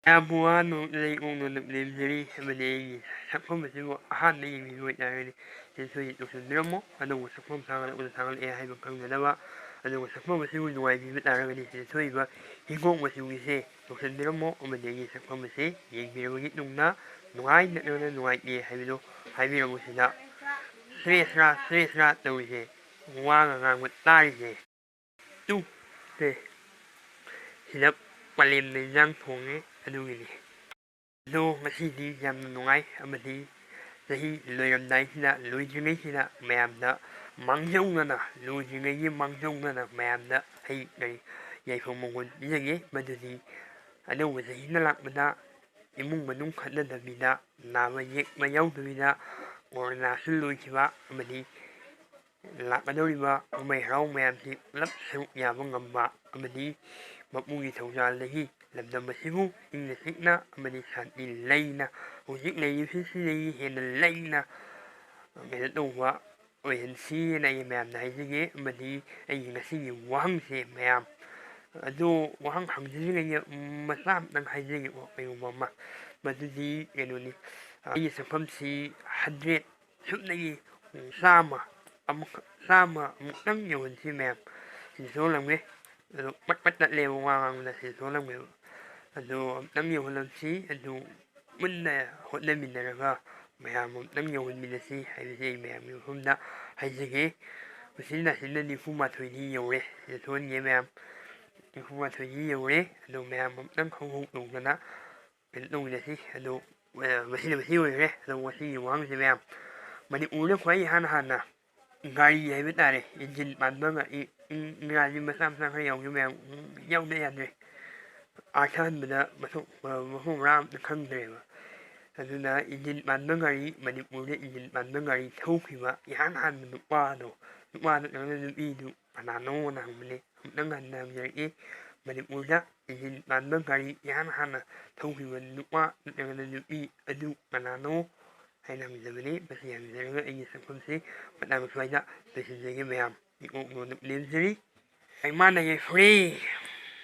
Yabuano leiqono lemjeri amane sakfam asibu ahanna yimi wayarani sesoi dosundramo adu sakfam sangal usangal e hayba kangnadaba adu sakfam asibu nuwaibi bitaragani sesoi ba hingong masibise dosundramo amane sakfam ase yengbirabagi nungna nuai nakna nuai e haybido haybirabusina sresra tawise wanga ngang tarise tu te sila palemna jang thonge adugi do masidi yamna nungai amadi sahi loiramdaisina loijingaisina mayamda mangjaunana loijingai mangjaunana mayamda hay gari yaifong mongon bijage madudi anauba sahina lakbada imung manung khatnadabida naba yekma yaudabida corona loikiba amadi lakadoriba kumai harau mayamsi lap saruk yaba ngamba amadi mapugi thौजालदगी lamdam asibu ingna sikna amadi santi leina hojik leibisisi hena leina mena tawba oihansi na yamna haisige amadi ay ngasigi wahangse mayam ado wahang hangjinga masam nang haisige ayumama madudi enoni ay safamsi 100 subnagi sama mutang yonsi mayam sisolamge pat lewo wangang na sisolamge ado amtang yohalamsi ado munna hotnaminaraga mayam amtang yohanminasi haibise mayam yofumda haisige usina sinani fumathoi yore sisonge mayam fumathoi yore ado mayam amtang khonghong tongdana pentonginasi ado masina masi oyre ado wasi wangse mayam manipurda khwai hana gari haiba tare engine panbanga ngani masam sang khayong mayam yawda yadre आसानबदा मफम राम खंद्रेबा अदुना engine पानबा गाड़ी Manipur engine पानबा गाड़ी थौखिबा इहान हान नुपादो नंगना नुपीदु अनानो नंगमने हमतंग हन्ना हमजरके मणिपुर इंजिन पानबा गाड़ी इहान हान थौखिबा नुपा नंगना नुपी अदु अनानो हाइना हमजबने बस हमजरगा अई सकफमसे पताम स्वाइदा तसिजगे मैम इको नो लेमजरी आई माना ये फ्री